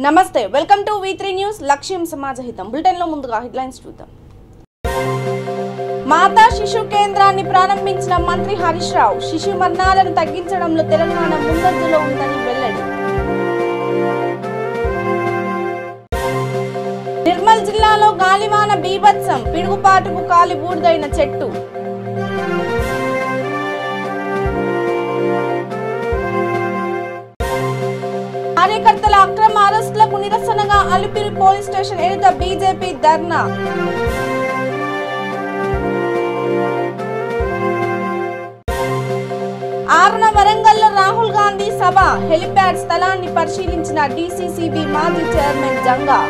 నమస్తే welcome to V3 news లక్ష్యం సమాజహితం bulletin లో ముందుగా హెడ్లైన్స్ చూద్దాం. మాతా శిశు కేంద్రాన్ని ప్రారంభించిన మంత్రి హరీష్ రావు శిశు మరణాలను తగ్గించడంలో తెలంగాణ ముందంజలో ఉందని వెల్లడి. నిర్మల్ జిల్లాలో గాలివాన బీభత్సం పిడుగుపాటుకు కాలి బూడిదైన చెట్టు. కార్యకర్తల అక్రమ అరెస్టులకు నిరసనగా అలిపిరి పోలీస్ స్టేషన్ ఎదుట బీజేపీ ధర్నా. ఆరున వరంగల్లో రాహుల్ గాంధీ సభ హెలిప్యాడ్ స్థలాన్ని పరిశీలించిన డీసీసీబీ మాజీ చైర్మన్ జంగా.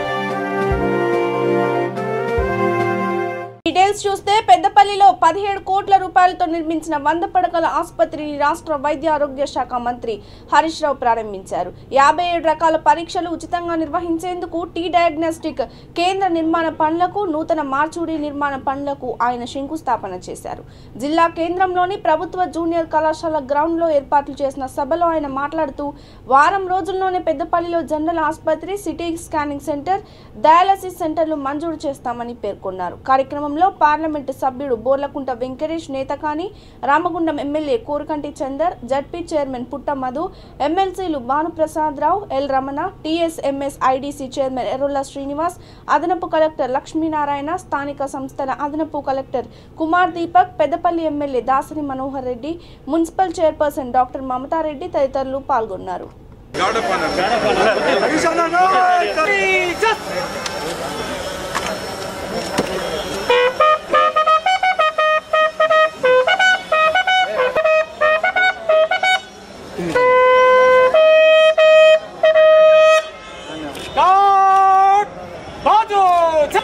డీటెయిల్స్ చూస్తే పెద్దపల్లిలో 17 కోట్ల రూపాయలతో నిర్మించిన 100 పడకల ఆసుపత్రిని రాష్ట్ర వైద్య ఆరోగ్య శాఖ మంత్రి హరీష్ రావు ప్రారంభించారు. 57 రకాల పరీక్షలు ఉచితంగా నిర్వహించేందుకు టీ డయాగ్నోస్టిక్ కేంద్ర నిర్మాణ పనులకు నూతన మార్చూడి నిర్మాణ పనులకు ఆయన శంకుస్థాపన చేశారు. జిల్లా కేంద్రంలోని ప్రభుత్వ జూనియర్ కళాశాల గ్రౌండ్ లో ఏర్పాట్లు చేసిన సభలో ఆయన మాట్లాడుతూ వారం రోజుల్లోనే పెద్దపల్లిలో జనరల్ ఆసుపత్రి, సిటీ స్కానింగ్ సెంటర్, డయాలసిస్ సెంటర్లు మంజూరు చేస్తామని పేర్కొన్నారు. కార్యక్రమంలో పార్లమెంటు సభ్యుడు Borlakunta Venkatesh, Netakani Ramagundam MLA Korakanti Chandar, ZP chairman Putta Madhu, ఎమ్మెల్సీలు Bhanuprasad Rao, L Ramana, TSMS IDC chairman Errolla Srinivas, అదనపు కలెక్టర్ లక్ష్మీనారాయణ, స్థానిక సంస్థల అదనపు collector Kumar Deepak, Peddapalli MLA Dasari Manohar Reddy, municipal chairperson doctor Mamata Reddy తదితరులు పాల్గొన్నారు.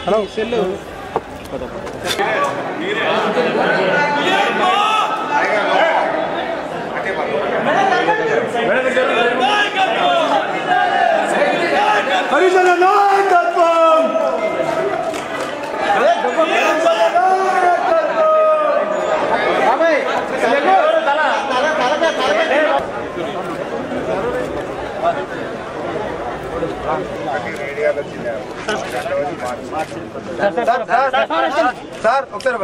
హలో సెల్లు హరిజన నాయకత్వం సార్ ఒకసారి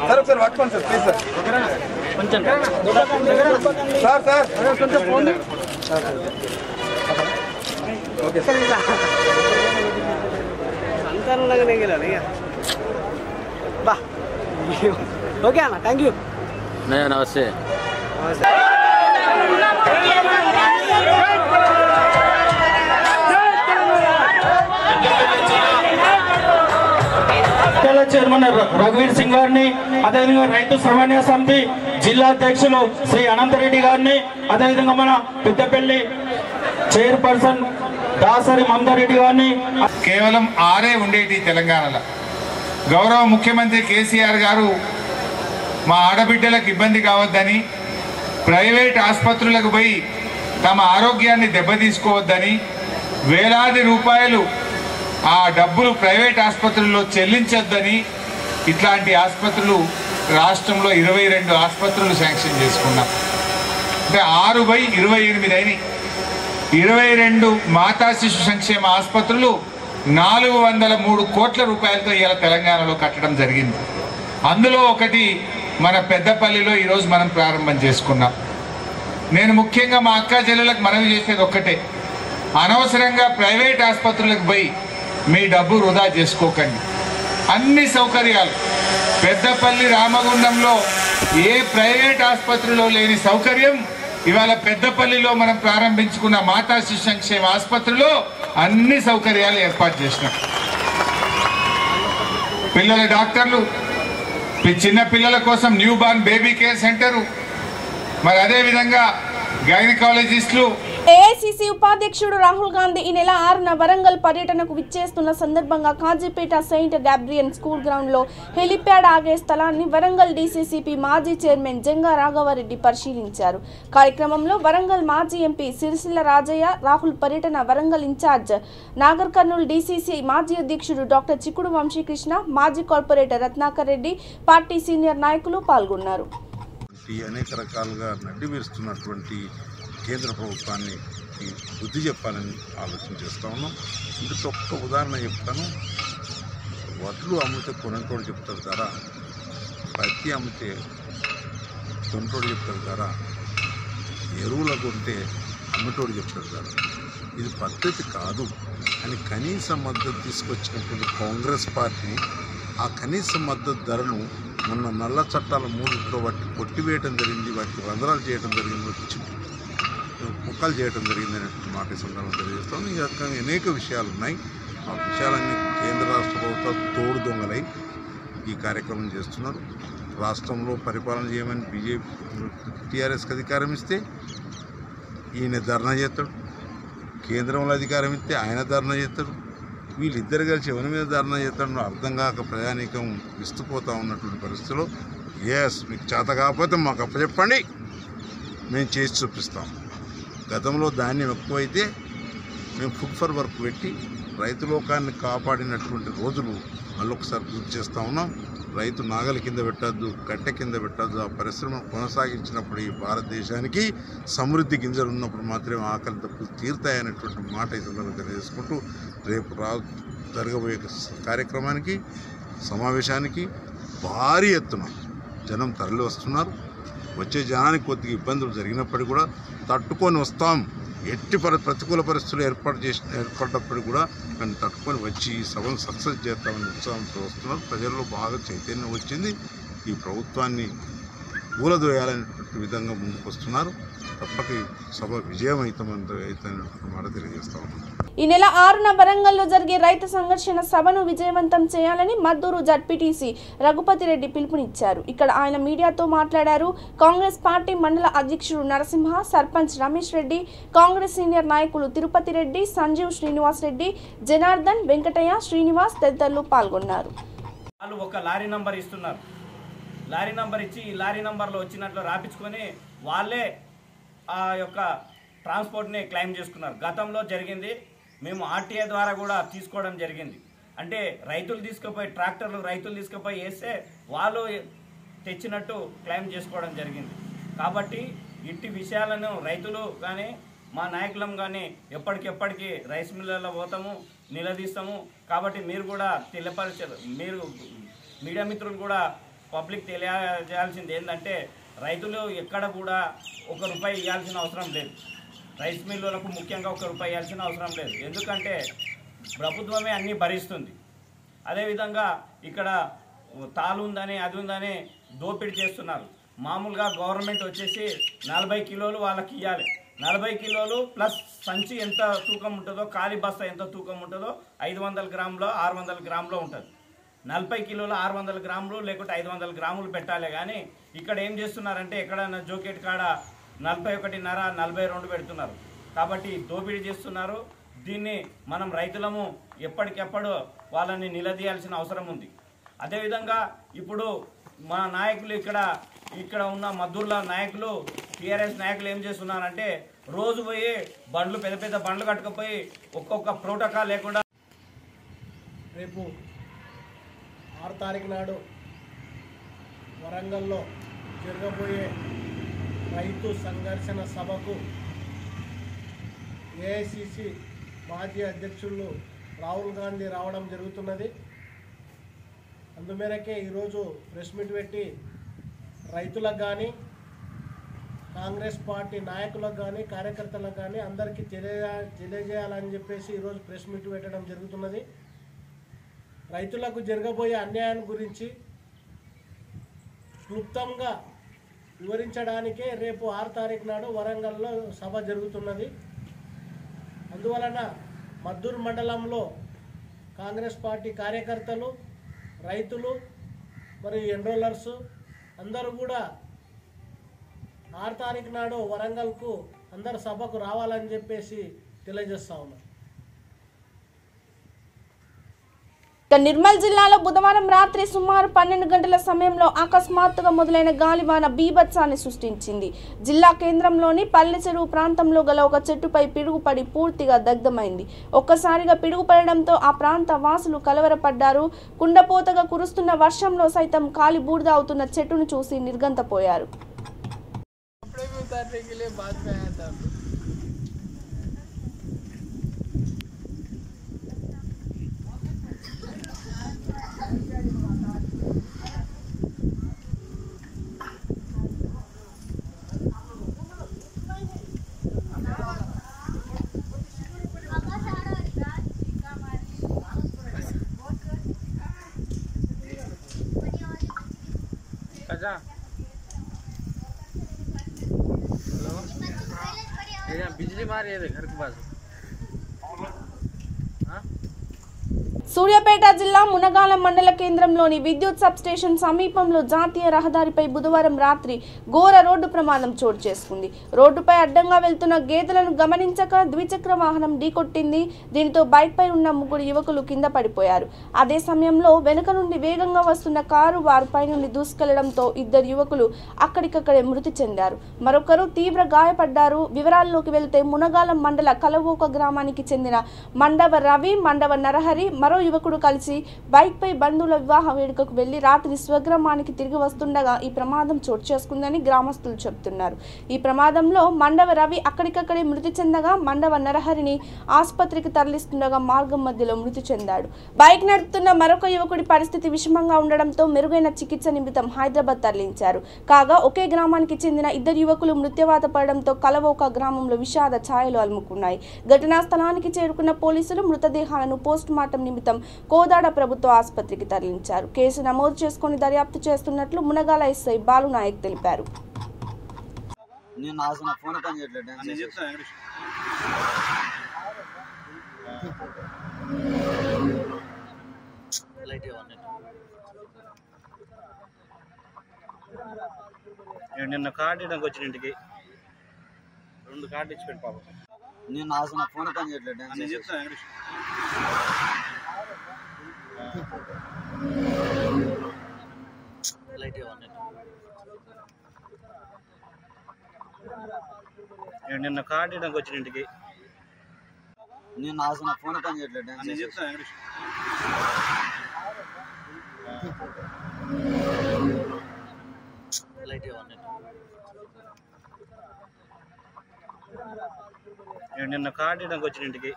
సార్ ఒకసారి పట్టుకోండి sir please sir sir sir okay okay అన్న థ్యాంక్ యూ. నమస్తే. చైర్మన్ రఘువీర్ సింగ్ గారిని, అదేవిధంగా రైతు సమన్వయ సమితి జిల్లా అధ్యక్షులు శ్రీ అనంతరెడ్డి గారిని, అదేవిధంగా మన పెద్దపల్లి చైర్పర్సన్ దాసరి మమతారెడ్డి గారిని. కేవలం 6 ఉండేటి తెలంగాణలో. గౌరవ ముఖ్యమంత్రి కేసీఆర్ గారు మా ఆడబిడ్డలకు ఇబ్బంది కావద్దని, ప్రైవేట్ ఆసుపత్రులకు పోయి తమ ఆరోగ్యాన్ని దెబ్బతీసుకోవద్దని, వేలాది రూపాయలు ఆ డబ్బులు ప్రైవేట్ ఆసుపత్రుల్లో చెల్లించొద్దని ఇట్లాంటి ఆసుపత్రులు రాష్ట్రంలో 22 ఆసుపత్రులు శాంక్షన్ చేసుకున్నాం. అంటే 6/28 అయినాయి. 22 మాతా శిశు సంక్షేమ ఆసుపత్రులు 403 కోట్ల రూపాయలతో ఇవాళ తెలంగాణలో కట్టడం జరిగింది. అందులో ఒకటి మన పెద్దపల్లిలో ఈరోజు మనం ప్రారంభం చేసుకున్నాం. నేను ముఖ్యంగా మా అక్క చెల్లెలకు మనవి చేసేది ఒక్కటే, అనవసరంగా ప్రైవేట్ ఆసుపత్రులకు పోయి మీ డబ్బు వృధా చేసుకోకండి. అన్ని సౌకర్యాలు పెద్దపల్లి రామగుండంలో ఏ ప్రైవేట్ ఆసుపత్రిలో లేని సౌకర్యం ఇవాళ పెద్దపల్లిలో మనం ప్రారంభించుకున్న మాతా శిశు సంక్షేమ ఆసుపత్రిలో అన్ని సౌకర్యాలు ఏర్పాటు చేసినాం. పిల్లల డాక్టర్లు, చిన్న పిల్లల కోసం new born baby care centre, మరి అదేవిధంగా గైనకాలజిస్టులు. ఏఐసీసీ ఉపాధ్యక్షుడు రాహుల్ గాంధీ ఈ నెల 6న వరంగల్ పర్యటనకు విచ్చేస్తున్న సందర్భంగా కాజీపేట సెయింట్ గ్యాబ్రియన్ స్కూల్ గ్రౌండ్ లో హెలిప్యాడ్ ఆగే స్థలాన్ని వరంగల్ డీసీసీపీ మాజీ చైర్మన్ జంగా రాఘవరెడ్డి పరిశీలించారు. కార్యక్రమంలో వరంగల్ మాజీ ఎంపీ సిరిసిల్ల రాజయ్య, రాహుల్ పర్యటన వరంగల్ ఇన్ఛార్జ్ నాగర్ కర్నూల్ డీసీసీ మాజీ అధ్యక్షుడు డాక్టర్ చిక్కుడు వంశీకృష్ణ, మాజీ corporator Ratnakar Reddy, party senior నాయకులు పాల్గొన్నారు. అనేక రకాలుగా నడ్డివిరుస్తున్నటువంటి కేంద్ర ప్రభుత్వాన్ని వారికి బుద్ధి చెప్పాలని ఆలోచన చేస్తూ ఉన్నాం. ఇందుకు ఒక్క ఉదాహరణ చెప్తాను. వడ్లు అమ్మితే కొనంటోడు చెప్తారు ధర, పత్తి అమ్మితే కొనంటోడు చెప్తారు ధర, ఎరువులు కొంటే అమ్మటోడు చెప్తారు ధర. ఇది పద్ధతి కాదు అని కనీస మద్దతు తీసుకొచ్చినటువంటి కాంగ్రెస్ పార్టీ ఆ కనీస మద్దతు ధరను మొన్న నల్ల చట్టాల 3 వాటిని కొట్టివేయడం జరిగింది, వాటికి రంధ్రాలు చేయడం జరిగింది, ముక్కలు చేయడం జరిగింది అనేటువంటి మాట సందర్భంగా తెలియజేస్తాం. ఈ రకంగా అనేక విషయాలు ఉన్నాయి. ఆ విషయాలన్నీ కేంద్ర రాష్ట్ర ప్రభుత్వాలు తోడు దొంగలై ఈ కార్యక్రమం చేస్తున్నారు. రాష్ట్రంలో పరిపాలన చేయమని బీజేపీ టీఆర్ఎస్కి అధికారం ఇస్తే ఈయన ధర్నా చేస్తాడు, కేంద్రంలో అధికారం ఇస్తే ఆయన ధర్నా చేస్తాడు. వీళ్ళిద్దరు కలిసి ఎవరి మీద ధర్నా చేస్తాడో అర్థం కాక ప్రయాణికం విస్తుపోతూ ఉన్నటువంటి పరిస్థితిలో మీకు చేత కాకపోతే మాకు అప్పచెప్పండి, మేము చేసి చూపిస్తాం. గతంలో ధాన్యం ఎక్కువైతే మేము ఫుడ్ ఫర్ వర్క్ పెట్టి రైతు లోకాన్ని కాపాడినటువంటి రోజులు మళ్ళొకసారి గుర్తు చేస్తూ ఉన్నాం. రైతు నాగలి కింద పెట్టద్దు, కట్టె కింద పెట్టద్దు. ఆ పరిశ్రమ కొనసాగించినప్పుడు ఈ భారతదేశానికి సమృద్ధి గింజలు ఉన్నప్పుడు మాత్రమే ఆకలి తప్పులు తీరుతాయనేటువంటి మాట ఈ సందర్భంగా తెలియజేసుకుంటూ రేపు జరగబోయే కార్యక్రమానికి సమావేశానికి భారీ ఎత్తున జనం తరలి వస్తున్నారు. వచ్చే జనానికి కొద్దిగా ఇబ్బందులు జరిగినప్పటికీ కూడా తట్టుకొని వస్తాం. ఎట్టి ప్రతికూల పరిస్థితులు ఏర్పడ్డప్పుడు కూడా దాన్ని తట్టుకొని వచ్చి ఈ సభను సక్సెస్ చేస్తామని ఉత్సాహంతో వస్తున్నారు. ప్రజల్లో బాగా చైతన్యం వచ్చింది. ఈ ప్రభుత్వాన్ని కూలదోయాలనేటువంటి విధంగా ముందుకు వస్తున్నారు. తప్పక ఈ సభ విజయమైతమైనటువంటి మాట తెలియజేస్తా ఉన్నాం. ఈ నెల 6న వరంగల్లో జరిగే రైతు సంఘర్షణ సభను విజయవంతం చేయాలని మద్దూరు జడ్పీటీసీ రఘుపతి రెడ్డి పిలుపునిచ్చారు. ఇక్కడ ఆయన మీడియాతో మాట్లాడారు. కాంగ్రెస్ పార్టీ మండల అధ్యక్షుడు నరసింహ, సర్పంచ్ రమేష్ రెడ్డి, కాంగ్రెస్ సీనియర్ నాయకులు తిరుపతి రెడ్డి, సంజీవ్ శ్రీనివాస్ రెడ్డి, జనార్దన్, వెంకటయ్య, శ్రీనివాస్ తదితరులు పాల్గొన్నారు. వాళ్ళు ఒక లారీ నంబర్ ఇస్తున్నారు. లారీ నంబర్ ఇచ్చి ఈ లారీ నంబర్లో వచ్చినట్లు రాపించుకొని వాళ్ళే ఆ యొక్క ట్రాన్స్పోర్ట్ని క్లెయిమ్ చేసుకున్నారు. గతంలో జరిగింది. మేము ఆర్టీఏ ద్వారా కూడా తీసుకోవడం జరిగింది. అంటే రైతులు తీసుకుపోయి ట్రాక్టర్లు రైతులు తీసుకుపోయి వేస్తే వాళ్ళు తెచ్చినట్టు క్లెయిమ్ చేసుకోవడం జరిగింది. కాబట్టి ఇట్టి విషయాలను రైతులు కానీ మా నాయకులం కానీ ఎప్పటికెప్పటికీ రైస్ మిల్లులలో పోతాము, నిలదీస్తాము. కాబట్టి మీరు కూడా మీరు మీడియా మిత్రులు కూడా పబ్లిక్ తెలియజేయాల్సింది ఏంటంటే రైతులు ఎక్కడ కూడా ₹1 ఇవ్వాల్సిన అవసరం లేదు. రైస్ మిల్లులకు ముఖ్యంగా ₹1 ఇవ్వాల్సిన అవసరం లేదు. ఎందుకంటే ప్రభుత్వమే అన్నీ భరిస్తుంది. అదేవిధంగా ఇక్కడ తాలు ఉందని అది ఉందని దోపిడీ చేస్తున్నారు. మామూలుగా గవర్నమెంట్ వచ్చేసి 40 కిలోలు వాళ్ళకి ఇవ్వాలి. 40 కిలోలు ప్లస్ సంచి ఎంత తూకం ఉంటుందో, ఖాళీ బస్తా ఎంత తూకం ఉంటుందో 500 గ్రాములో 600 గ్రాములో ఉంటుంది. 40 కిలోలు 600 గ్రాములు లేకుంటే 500 గ్రాములు పెట్టాలి. కానీ ఇక్కడ ఏం చేస్తున్నారంటే ఎక్కడైనా జోకెట్ కాడ 41.5, 42 పెడుతున్నారు. కాబట్టి దోపిడీ చేస్తున్నారు. దీన్ని మనం రైతులము ఎప్పటికెప్పుడు వాళ్ళని నిలదీయాల్సిన అవసరం ఉంది. అదేవిధంగా ఇప్పుడు మా నాయకులు ఇక్కడ ఉన్న మద్దూర్ల నాయకులు టీఆర్ఎస్ నాయకులు ఏం చేస్తున్నారంటే రోజు పోయి బండ్లు పెద్ద పెద్ద బండ్లు కట్టుకుపోయి ఒక్కొక్క ప్రోటోకాల్ లేకుండా రేపు 6 తారీఖు నాడు వరంగల్లో జరగబోయే రైతు సంఘర్షణ సభకు ఏఐసిసి మాజీ అధ్యక్షులు రాహుల్ గాంధీ రావడం జరుగుతున్నది. అందుమేరకే ఈరోజు ప్రెస్ మీట్ పెట్టి రైతులకు కానీ కాంగ్రెస్ పార్టీ నాయకులకు కానీ కార్యకర్తలకు కానీ అందరికీ తెలియజేయాలని చెప్పేసి ఈరోజు ప్రెస్ మీట్ పెట్టడం జరుగుతున్నది. రైతులకు జరగబోయే అన్యాయం గురించి క్లుప్తంగా వివరించడానికే రేపు 6 తారీఖు నాడు వరంగల్లో సభ జరుగుతున్నది. అందువలన మద్దూరు మండలంలో కాంగ్రెస్ పార్టీ కార్యకర్తలు, రైతులు మరియు ఎన్రోలర్స్ అందరూ కూడా 6 తారీఖు నాడు వరంగల్కు అందరు సభకు రావాలని చెప్పేసి తెలియజేస్తా ఉన్నారు. నిర్మల్ జిల్లాలో బుధవారం రాత్రి సుమారు 12 గంటల సమయంలో అకస్మాత్తుగా మొదలైన గాలివాన బీభత్సాన్ని సృష్టించింది. జిల్లా కేంద్రంలోని పల్లె చెరువు ప్రాంతంలో గల ఒక చెట్టుపై పిడుగుపడి పూర్తిగా దగ్ధమైంది. ఒక్కసారిగా పిడుగుపడడంతో ఆ ప్రాంత వాసులు కలవరపడ్డారు. కుండపోతగా కురుస్తున్న వర్షంలో సైతం కాలి బూడిద అవుతున్న చెట్టును చూసి నిర్గంతపోయారు. राजा हेलो बिजली मारी है घर के पास సూర్యాపేట జిల్లా మునగాల మండల కేంద్రంలోని విద్యుత్ సబ్స్టేషన్ సమీపంలో జాతీయ రహదారిపై బుధవారం రాత్రి ఘోర రోడ్డు ప్రమాదం చోటు చేసుకుంది. రోడ్డుపై అడ్డంగా వెళ్తున్న గేదెలను గమనించక ద్విచక్ర వాహనం ఢీకొట్టింది. దీనితో బైక్ పై ఉన్న 3 యువకులు కింద పడిపోయారు. అదే సమయంలో వెనుక నుండి వేగంగా వస్తున్న కారు వారిపై నుండి దూసుకెళ్లడంతో 2 యువకులు అక్కడికక్కడే మృతి చెందారు. మరొకరు తీవ్ర గాయపడ్డారు. వివరాల్లోకి వెళ్తే మునగాల మండల కలవోక గ్రామానికి చెందిన మండవ రవి, మండవ నరహరి మరో యువకుడు కలిసి బైక్ పై బంధువుల వివాహ వేడుకకు వెళ్లి రాత్రి స్వగ్రామానికి తిరిగి వస్తుండగా ఈ ప్రమాదం చోటు చేసుకుందని గ్రామస్తులు చెబుతున్నారు. ఈ ప్రమాదంలో మండవ రవి అక్కడికక్కడే మృతి చెందగా మండవ నరహరిని ఆసుపత్రికి తరలిస్తుండగా మార్గం మధ్యలో మృతి చెందాడు. బైక్ నడుపుతున్న మరొక యువకుడి పరిస్థితి విషమంగా ఉండడంతో మెరుగైన చికిత్స నిమిత్తం హైదరాబాద్ తరలించారు. కాగా ఒకే గ్రామానికి చెందిన 2 యువకులు మృత్యువాత పడడంతో కలవోక గ్రామంలో విషాద ఛాయలు అలుముకున్నాయి. ఘటనా స్థలానికి చేరుకున్న పోలీసులు మృతదేహాలను పోస్ట్ మార్టం నిమిత్తం కోదాడ ప్రభుత్వ ఆసుపత్రికి తరలించారు. కేసు నమోదు చేసుకుని దర్యాప్తు చేస్తున్నట్లు మునగాల ఎస్ఐ బాలు నాయక్ తెలిపారు. నిన్న కార్డు ఇవ్వడానికి వచ్చిన ఇంటికి 2 కార్డు ఇచ్చి పెట్టి పాపం నేను ఆసన ఫోన్ పని చేయట్లేదు నేను చెప్తాను. నిన్న కార్డు ఇవ్వడానికి వచ్చిన ఇంటికి నేను ఆసన ఫోన్ పని చేయట్లేదు నేను చెప్తాను. నిన్న కార్డు ఇవ్వడానికి వచ్చిన ఇంటికి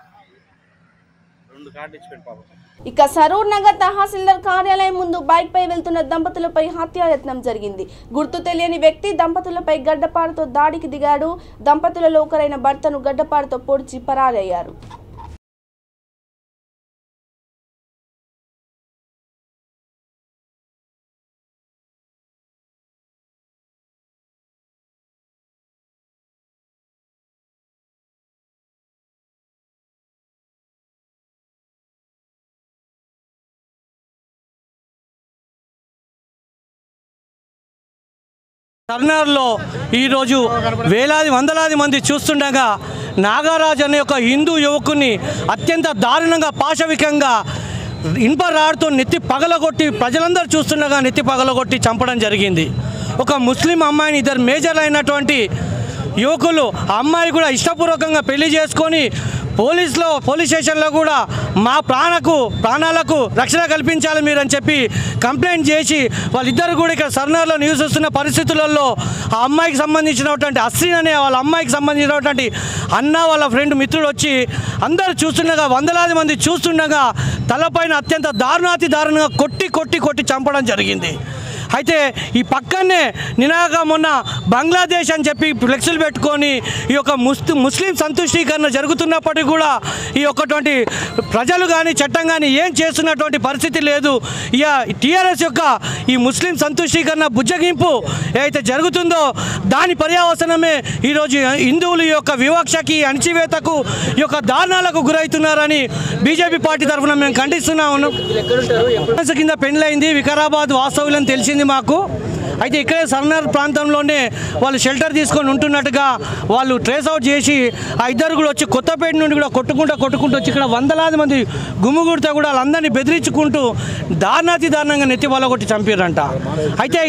2 కార్డు ఇచ్చి పెట్టి పాపం. ఇక సరూర్ నగర్ తహసీల్దార్ కార్యాలయం ముందు బైక్ పై వెళ్తున్న దంపతులపై హత్యాయత్నం జరిగింది. గుర్తు తెలియని వ్యక్తి దంపతులపై గడ్డపారతో దాడికి దిగాడు. దంపతులలో ఒకరైన భర్తను గడ్డపారతో పొడిచి పరారయ్యారు. టర్నర్లో ఈరోజు వేలాది వందలాది మంది చూస్తుండగా నాగరాజ్ అనే ఒక హిందూ యువకుని అత్యంత దారుణంగా పాశవికంగా ఇనుప రాడ్తో నెత్తి పగలగొట్టి ప్రజలందరూ చూస్తుండగా నెత్తి పగలగొట్టి చంపడం జరిగింది. ఒక ముస్లిం అమ్మాయిని 2 మేజర్ అయినటువంటి యువకులు ఆ అమ్మాయి కూడా ఇష్టపూర్వకంగా పెళ్లి చేసుకొని పోలీస్ స్టేషన్లో కూడా మా ప్రాణాలకు రక్షణ కల్పించాలి మీరు అని చెప్పి కంప్లైంట్ చేసి వాళ్ళిద్దరు కూడా ఇక్కడ సర్నార్లో నివసిస్తున్న పరిస్థితులలో ఆ అమ్మాయికి సంబంధించినటువంటి అస్రీన్ అనే వాళ్ళ అమ్మాయికి సంబంధించినటువంటి అన్న వాళ్ళ ఫ్రెండ్ మిత్రుడు వచ్చి అందరూ చూస్తుండగా వందలాది మంది చూస్తుండగా తలపైన అత్యంత దారుణంగా కొట్టి చంపడం జరిగింది. అయితే ఈ పక్కనే నినాగా మొన్న బంగ్లాదేశ్ అని చెప్పి ఫ్లెక్సులు పెట్టుకొని ఈ యొక్క ముస్లిం సంతుష్టీకరణ జరుగుతున్నప్పటికీ కూడా ఈ యొక్కటువంటి ప్రజలు కానీ చట్టం కానీ ఏం చేస్తున్నటువంటి పరిస్థితి లేదు. ఇక టీఆర్ఎస్ యొక్క ఈ ముస్లిం సంతుష్టీకరణ బుజ్జగింపు ఏదైతే జరుగుతుందో దాని పర్యవసనమే ఈరోజు హిందువుల యొక్క వివక్షకి అణచివేతకు ఈ యొక్క దారుణాలకు గురవుతున్నారని బీజేపీ పార్టీ తరఫున మేము ఖండిస్తున్నాము. కింద పెండ్లైంది వికారాబాద్ వాస్తవులని తెలిసింది మాకు. అయితే ఇక్కడే సర్నార్ ప్రాంతంలోనే వాళ్ళు షెల్టర్ తీసుకొని ఉంటున్నట్టుగా వాళ్ళు ట్రేస్ అవుట్ చేసి ఆ ఇద్దరు కూడా వచ్చి కొత్తపేట నుండి కూడా కొట్టుకుంటూ వచ్చి ఇక్కడ వందలాది మంది గుమ్ముగుడితో కూడా వాళ్ళందరినీ బెదిరించుకుంటూ దారుణంగా నెత్తి వలగొట్టి చంపారంట. అయితే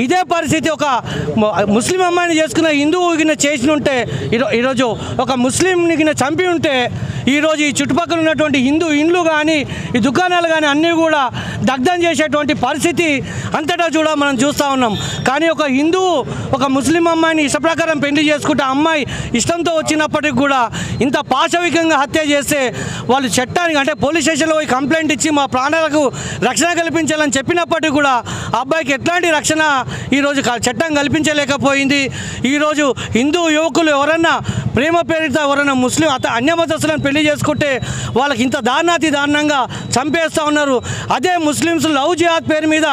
ఇదే పరిస్థితి ఒక ముస్లిం అమ్మాయిని చేసుకున్న హిందువు గిన చేసి ఉంటే ఈరోజు ఒక ముస్లింని గిన చంపి ఉంటే ఈరోజు ఈ చుట్టుపక్కల ఉన్నటువంటి హిందూ ఇండ్లు కానీ ఈ దుకాణాలు కానీ అన్నీ కూడా దగ్ధం చేసేటువంటి పరిస్థితి అంతటా కూడా మనం చూస్తూ ఉన్నాం. కానీ ఒక హిందువు ఒక ముస్లిం అమ్మాయిని ఇష్టప్రకారం పెళ్లి చేసుకుంటే అమ్మాయి ఇష్టంతో వచ్చినప్పటికి కూడా ఇంత పాశవికంగా హత్య చేస్తే వాళ్ళు చట్టానికి అంటే పోలీస్ స్టేషన్లో పోయి కంప్లైంట్ ఇచ్చి మా ప్రాణాలకు రక్షణ కల్పించాలని చెప్పినప్పటికీ కూడా ఆ అబ్బాయికి ఎట్లాంటి రక్షణ ఈరోజు చట్టం కల్పించలేకపోయింది. ఈరోజు హిందూ యువకులు ఎవరన్నా ప్రేమ పేరిట ఎవరైనా ముస్లిం అన్యమతస్తులను పెళ్లి చేసుకుంటే వాళ్ళకి ఇంత దారుణంగా చంపేస్తూ ఉన్నారు. అదే ముస్లిమ్స్ లవ్ జిహాద్ పేరు మీద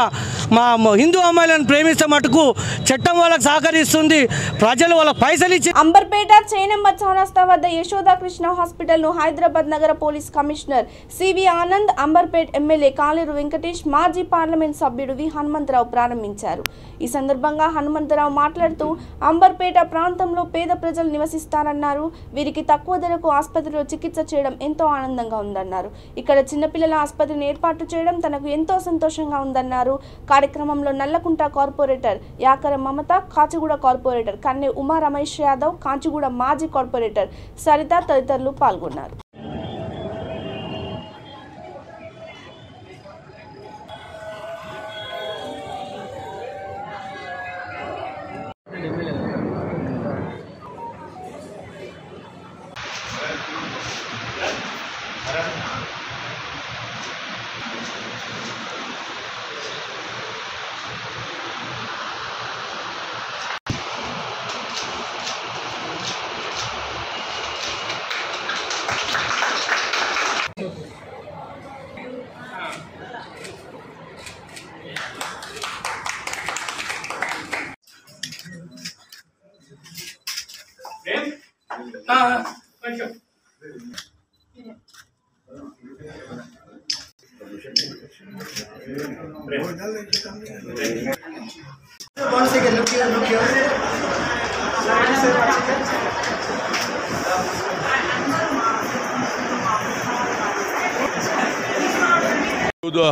మా హిందూ అమ్మాయిలను ప్రేమిస్తే మటుకు చట్టం వాళ్ళకు సహకరిస్తుంది, ప్రజలు వాళ్ళ పైసలు ఇచ్చి. అంబర్పేట చేనంబర్ చౌరస్తా వద్ద యశోదా కృష్ణ హాస్పిటల్ ను హైదరాబాద్ నగర police commissioner CV Anand, Amberpet MLA Kaleru Venkatesh, మాజీ పార్లమెంట్ సభ్యుడు వి హనుమంతరావు ప్రారంభించారు. ఈ సందర్భంగా హనుమంతరావు మాట్లాడుతూ అంబర్పేట ప్రాంతంలో పేద ప్రజలు నివసిస్తారన్నారు. వీరికి తక్కువ ధరకు ఆసుపత్రిలో చికిత్స చేయడం ఎంతో ఆనందంగా ఉందన్నారు. ఇక్కడ చిన్నపిల్లల ఆసుపత్రిని ఏర్పాటు చేయడం తనకు ఎంతో సంతోషంగా ఉందన్నారు. కార్యక్రమంలో నల్లకుంట కార్పొరేటర్ యాకర మమత, కాచిగూడ కార్పొరేటర్ కన్నె ఉమా రమేష్ యాదవ్, కాచిగూడ మాజీ కార్పొరేటర్ సరిత తదితరులు పాల్గొన్నారు.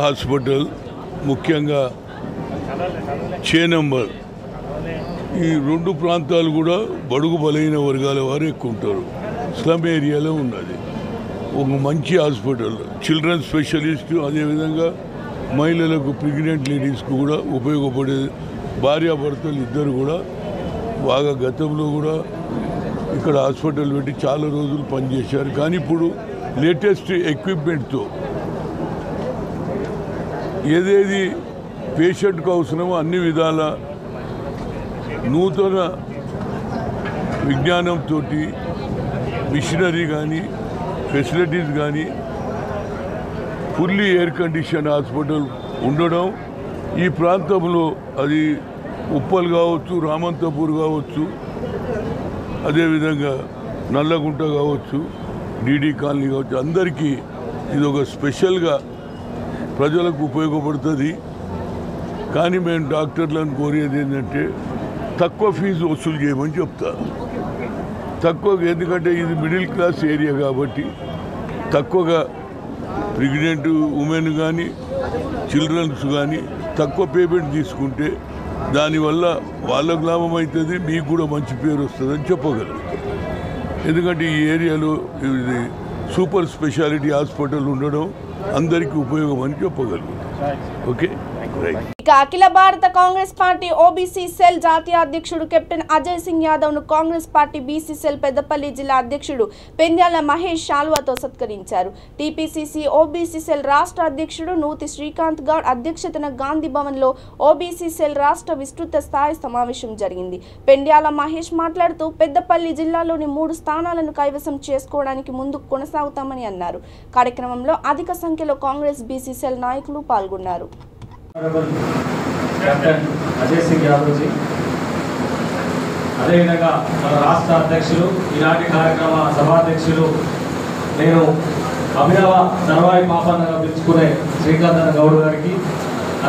హాస్పిటల్ ముఖ్యంగా చేనంబర్ ఈ రెండు ప్రాంతాలు కూడా బడుగు బలైన వర్గాల వారు ఎక్కువ ఉంటారు. స్లమ్ ఏరియాలో ఉన్నది ఒక మంచి హాస్పిటల్, చిల్డ్రన్ స్పెషలిస్ట్, అదేవిధంగా మహిళలకు ప్రెగ్నెంట్ లేడీస్కు కూడా ఉపయోగపడే భార్యాభర్తలు ఇద్దరు కూడా బాగా గతంలో కూడా ఇక్కడ హాస్పిటల్ పెట్టి చాలా రోజులు పనిచేశారు. కానీ ఇప్పుడు లేటెస్ట్ ఎక్విప్మెంట్తో ఏదేది పేషెంట్కు అవసరమో అన్ని విధాల నూతన విజ్ఞానంతో మిషనరీ కానీ ఫెసిలిటీస్ కానీ ఫుల్లీ ఎయిర్ కండిషన్ హాస్పిటల్ ఉండడం ఈ ప్రాంతంలో, అది ఉప్పల్ కావచ్చు, రామంతపూర్ కావచ్చు, అదేవిధంగా నల్లగుంట కావచ్చు, డీడీ కాలనీ కావచ్చు, అందరికీ ఇది ఒక స్పెషల్గా ప్రజలకు ఉపయోగపడుతుంది. కానీ మేము డాక్టర్లను కోరేది ఏంటంటే తక్కువ ఫీజు వసూలు చేయమని చెప్తాను. తక్కువగా, ఎందుకంటే ఇది మిడిల్ క్లాస్ ఏరియా కాబట్టి తక్కువగా ప్రెగ్నెంట్ ఉమెన్ కానీ చిల్డ్రన్స్ కానీ తక్కువ పేమెంట్ తీసుకుంటే దానివల్ల వాళ్ళకు లాభం అవుతుంది, మీకు కూడా మంచి పేరు వస్తుందని చెప్పగలుగుతాం. ఎందుకంటే ఈ ఏరియాలో ఇది సూపర్ స్పెషాలిటీ హాస్పిటల్ ఉండడం అందరికీ ఉపయోగం అని చెప్పగలుగుతాం. Okay, right. ఇక అఖిల భారత కాంగ్రెస్ పార్టీ ఓబీసీ సెల్ జాతీయ అధ్యక్షుడు కెప్టెన్ అజయ్ సింగ్ యాదవ్ ను Congress party BC cell Peddapalli జిల్లా అధ్యక్షుడు పెంద్యాల మహేష్ శాల్వాతో సత్కరించారు. టీపీసీసీ ఓబీసీ సెల్ రాష్ట్ర అధ్యక్షుడు నూతి శ్రీకాంత్ గౌడ్ అధ్యక్షతన గాంధీ భవన్ లో ఓబీసీ సెల్ రాష్ట్ర విస్తృత స్థాయి సమావేశం జరిగింది. పెండ్యాల మహేష్ మాట్లాడుతూ పెద్దపల్లి జిల్లాలోని 3 స్థానాలను కైవసం చేసుకోవడానికి ముందుకు కొనసాగుతామని అన్నారు. కార్యక్రమంలో అధిక సంఖ్యలో కాంగ్రెస్ బీసీ సెల్ నాయకులు పాల్గొన్నారు. కెప్టెన్ అజయ్ సింగ్ యాదవ్ జీ, అదేవిధంగా మన రాష్ట్ర అధ్యక్షులు, ఈనాటి కార్యక్రమ సభాధ్యక్షులు నేను అభినవ సర్వాయి పాపన్నగా పిలుచుకునే శ్రీకాంత్ గౌడ్ గారికి,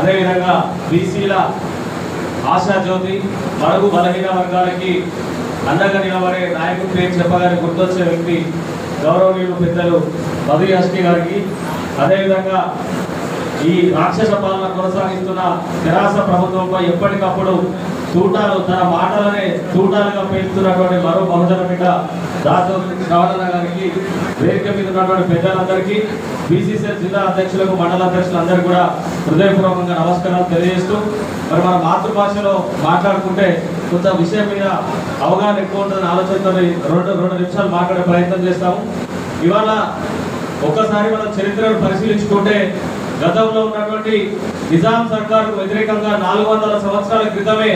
అదేవిధంగా బీసీల ఆశాజ్యోతి, బడుగు బలహీన వర్గాలకి అండగా నిలబడే నాయకుడి పేరు చెప్పగానే గుర్తొచ్చే వ్యక్తి గౌరవనీయులు పెద్దలు మధు యాష్కి గారికి, అదేవిధంగా ఈ రాక్షస పాలన కొనసాగిస్తున్న తెరాస ప్రభుత్వంపై ఎప్పటికప్పుడు తూటాలు, తన మాటలనే తూటాలుగా పేలుతున్నటువంటి మరో బహుజన బిడ్డ దాసోజు శ్రవణ గారికి, వేదిక మీద ఉన్నటువంటి పెద్దలందరికీ, బీసీసీఎల్ జిల్లా అధ్యక్షులకు, మండల అధ్యక్షులందరికీ కూడా హృదయపూర్వకంగా నమస్కారాలు తెలియజేస్తూ, మరి మన మాతృభాషలో మాట్లాడుకుంటే కొంత విషయం మీద అవగాహన ఎక్కువ ఉంటుందని ఆలోచనతో రెండు నిమిషాలు మాట్లాడే ప్రయత్నం చేస్తాము. ఇవాళ ఒక్కసారి మనం చరిత్రను పరిశీలించుకుంటే గతంలో ఉన్నటువంటి నిజాం సర్కారుకు వ్యతిరేకంగా 400 సంవత్సరాల క్రితమే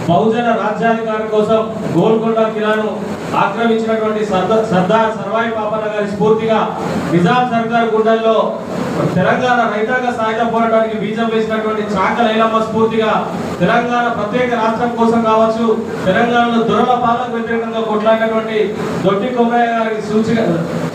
బహుజన రాజ్యాధికారం కోసం గోల్కొండ కిలాను ఆక్రమించినటువంటి సర్దార్ సర్వాయి పాపన్న గారి స్ఫూర్తిగా నిజాం సర్కార్ గుండెల్లో తెలంగాణ రైతాంగ సాయుధ పోరాటానికి బీజం వేసినటువంటి చాక లైలమ్మ స్ఫూర్తిగా తెలంగాణ ప్రత్యేక రాష్ట్రం కోసం కావచ్చు, తెలంగాణలో దొరల పాలనకు వ్యతిరేకంగా కొట్లాడినటువంటి దొడ్డి కొమరయ్య గారికి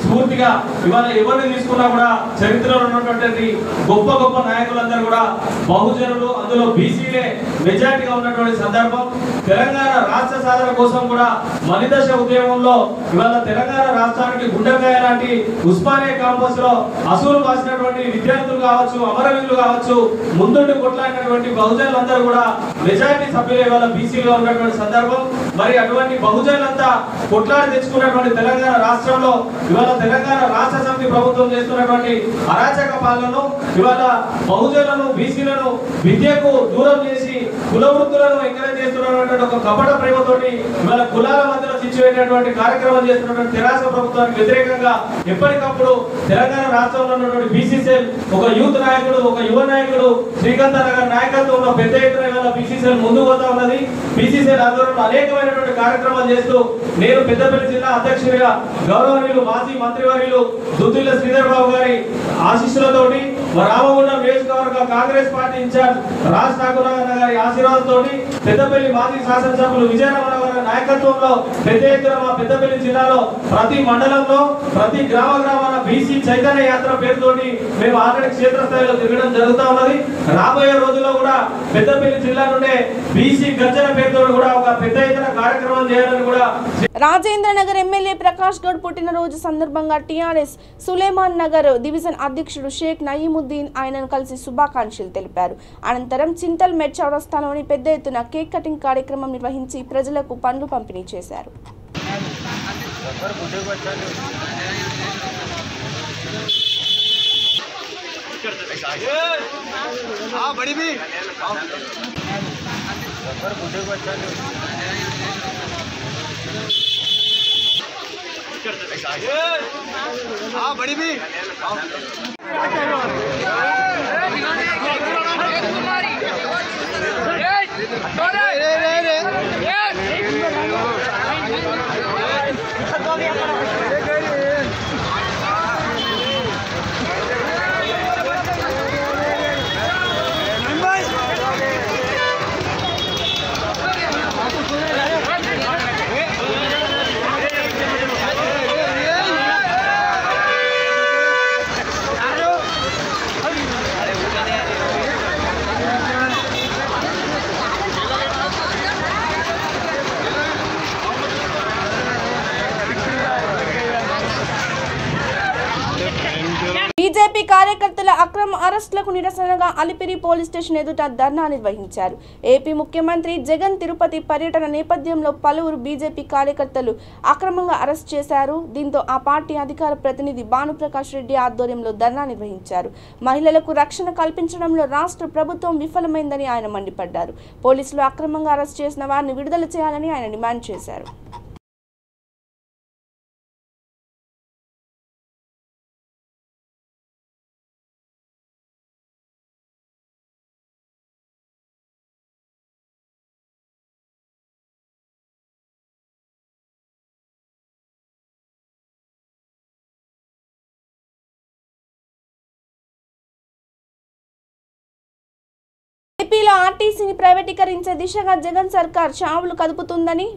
స్ఫూర్తిగా ఇవాళ ఎవరిని తీసుకున్నా కూడా చరిత్రలో ఉన్నటువంటి గొప్ప గొప్ప నాయకులందరూ కూడా బహుజనులు, అందులో బీసీలే మెజారిటీగా ఉన్నటువంటి సందర్భం. తెలంగాణ రాష్ట్ర సాధన కోసం కూడా మలిదశ ఉద్యమంలో ఇవాళ తెలంగాణ రాష్ట్రానికి గుండెకాయ లాంటి ఉస్మానియా క్యాంపస్ లో అసూలు పాసినటువంటి విద్యార్థులు కావచ్చు, అమరవీరులు కావచ్చు, ముందుండి కొట్లాడినటువంటి బహుజనులందరూ కూడా మెజారిటీ సభ్యులు ఇవాళ బీసీలో ఉన్నటువంటి సందర్భం. మరి అటువంటి బహుజనులంతా కొట్లాడి తెచ్చుకున్నటువంటి తెలంగాణ రాష్ట్రంలో ఇవాళ తెలంగాణ రాష్ట్ర సమితి ప్రభుత్వం చేస్తున్నటువంటి అరాచక పాలనను, ఇవాళ బహుజనులను బీసీలను విద్యకు దూరం చేసి కుల వృత్తులను ఎంకరేజ్ చేస్తున్నటువంటి ఒక కపట ప్రేమతోటి ఇవాళ కులాల మధ్యలో చిచ్చువేటటువంటి కార్యక్రమం చేస్తున్నటువంటి తెరాస ప్రభుత్వానికి వ్యతిరేకంగా ఎప్పటికప్పుడు తెలంగాణ రాష్ట్రంలో ఉన్నటువంటి బీసీసీఎల్ ఒక యూత్ నాయకుడు, ఒక యువ నాయకుడు శ్రీకాంత్ నగర్ నాయకత్వంలో పెద్ద ఎత్తున ఇవాళ బీసీసీఎల్ ముందుకు పోతా ఉన్నది. బీసీసీఎల్ ఆధ్వర్యంలో అనేకమైనటువంటి కార్యక్రమాలు చేస్తూ నేను పెద్దపల్లి జిల్లా అధ్యక్షుడిగా గౌరవనీయులు మాజీ మంత్రివర్యులు దుద్దిల్ల శ్రీధర్ బాబు గారి ఆశీస్సులతోటి రామగుండం నియోజకవర్గ కాంగ్రెస్ పార్టీ ఇన్ఛార్జ్ రాజ్ ఠాకూర్ గారి ఆశీర్వాదంతోటి పెద్దపల్లి మాజీ శాసనసభ్యులు విజయరమణ గారి నాయకత్వంలో పెద్ద ఎత్తున మా పెద్దపల్లి జిల్లాలో ప్రతి మండలంలో ప్రతి గ్రామాన బీసీ చైతన్య యాత్ర పేరుతోటి మేము ఆల్రెడీ క్షేత్రస్థాయిలో తిరగడం జరుగుతూ ఉన్నది. రాబోయే రోజుల్లో కూడా పెద్దపల్లి జిల్లా నుండే బీసీ గర్జన పేరుతో కూడా ఒక పెద్ద ఎత్తున కార్యక్రమం చేయాలని కూడా. రాజేంద్ర నగర్ ఎమ్మెల్యే ప్రకాష్ గౌడ్ పుట్టినరోజు సందర్భంగా టీఆర్ఎస్ సులేమాన్ నగర్ డివిజన్ అధ్యక్షుడు షేక్ నయీముద్దీన్ ఆయనను కలిసి శుభాకాంక్షలు తెలిపారు. అనంతరం చింతల్ మెట్ చౌరస్తాలోని పెద్ద ఎత్తున కేక్ కటింగ్ కార్యక్రమం నిర్వహించి ప్రజలకు పండ్లు పంపిణీ చేశారు. बड़ी भी బీజేపీ కార్యకర్తల అక్రమ అరెస్టులకు నిరసనగా అలిపిరి పోలీస్ స్టేషన్ ఎదుట ధర్నా నిర్వహించారు. ఏపీ ముఖ్యమంత్రి జగన్ తిరుపతి పర్యటన నేపథ్యంలో పలువురు బీజేపీ కార్యకర్తలు అక్రమంగా అరెస్ట్ చేశారు. దీంతో ఆ పార్టీ అధికార ప్రతినిధి భానుప్రకాష్ రెడ్డి ఆధ్వర్యంలో ధర్నా నిర్వహించారు. మహిళలకు రక్షణ కల్పించడంలో రాష్ట్ర ప్రభుత్వం విఫలమైందని ఆయన మండిపడ్డారు. పోలీసులు అక్రమంగా అరెస్ట్ చేసిన వారిని విడుదల చేయాలని ఆయన డిమాండ్ చేశారు. ఏపీలో ఆర్టీసీని ప్రైవేటీకరించే దిశగా జగన్ సర్కార్ చావులు కదుపుతుందని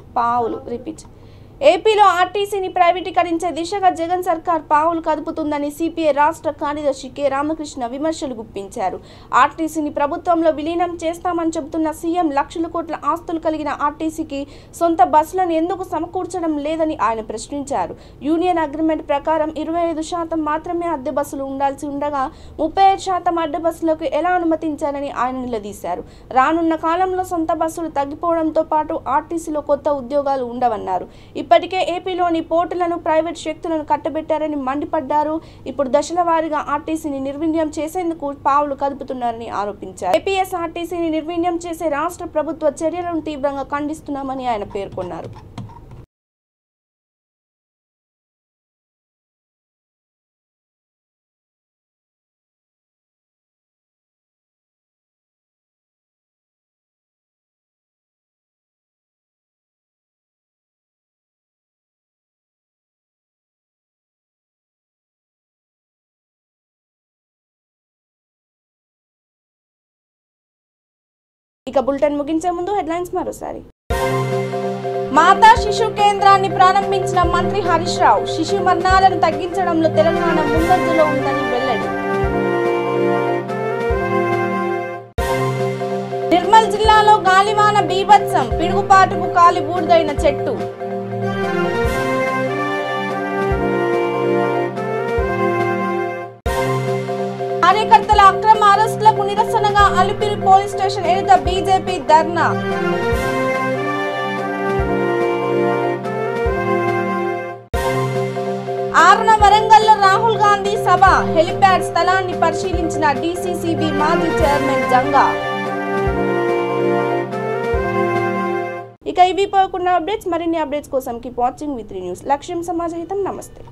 ఏపీలో ఆర్టీసీని ప్రైవేటీకరించే దిశగా జగన్ సర్కార్ పావులు కదుపుతుందని సిపిఐ రాష్ట్ర కార్యదర్శి కె రామకృష్ణ విమర్శలు గుప్పించారు. ఆర్టీసీని ప్రభుత్వంలో విలీనం చేస్తామని చెబుతున్న సీఎం లక్షల కోట్ల ఆస్తులు కలిగిన ఆర్టీసీకి సొంత బస్సులను ఎందుకు సమకూర్చడం లేదని ఆయన ప్రశ్నించారు. యూనియన్ అగ్రిమెంట్ ప్రకారం 25% మాత్రమే అద్దె బస్సులు ఉండాల్సి ఉండగా 35% అద్దె బస్సులకు ఎలా అనుమతించారని ఆయన నిలదీశారు. రానున్న కాలంలో సొంత బస్సులు తగ్గిపోవడంతో పాటు ఆర్టీసీలో కొత్త ఉద్యోగాలు ఉండవన్నారు. ఇప్పటికే ఏపీలోని పోర్టులను ప్రైవేట్ శక్తులను కట్టబెట్టారని మండిపడ్డారు. ఇప్పుడు దశల వారీగా ఆర్టీసీని నిర్వీర్యం చేసేందుకు పావులు కదుపుతున్నారని ఆరోపించారు. ఏపీఎస్ఆర్టీసీని నిర్వీర్యం చేసే రాష్ట్ర ప్రభుత్వ చర్యలను తీవ్రంగా ఖండిస్తున్నామని ఆయన పేర్కొన్నారు. ఇక బులెటిన్ ముగించే ముందు హెడ్లైన్స్ మరోసారి. మాతా శిశు కేంద్రాన్ని ప్రారంభించిన మంత్రి హరీష్ రావు శిశు మరణాలను తగ్గించడంలో తెలంగాణ ముందంజలో ఉందని వెల్లడి. నిర్మల్ జిల్లాలో గాలివాన బీభత్సం, పిడుగుపాటుకు కాలి బూడిదైన చెట్టు. కార్యకర్తల అక్రమ అరెస్టులకు నిరసనగా అలిపిరి పోలీస్ స్టేషన్ ఎదుట బీజేపీ ధర్నా. ఆరణ వరంగల్లో రాహుల్ గాంధీ సభ, హెలిప్యాడ్ స్థలాన్ని పరిశీలించిన డీసీసీబీ మాజీ చైర్మన్ జంగా. ఇక ఇవి పోకుండా అప్డేట్స్, మరిన్ని అప్డేట్స్ కోసం కీప్ వాచింగ్ వి3 న్యూస్. లక్ష్యం సమాజహితం. నమస్తే.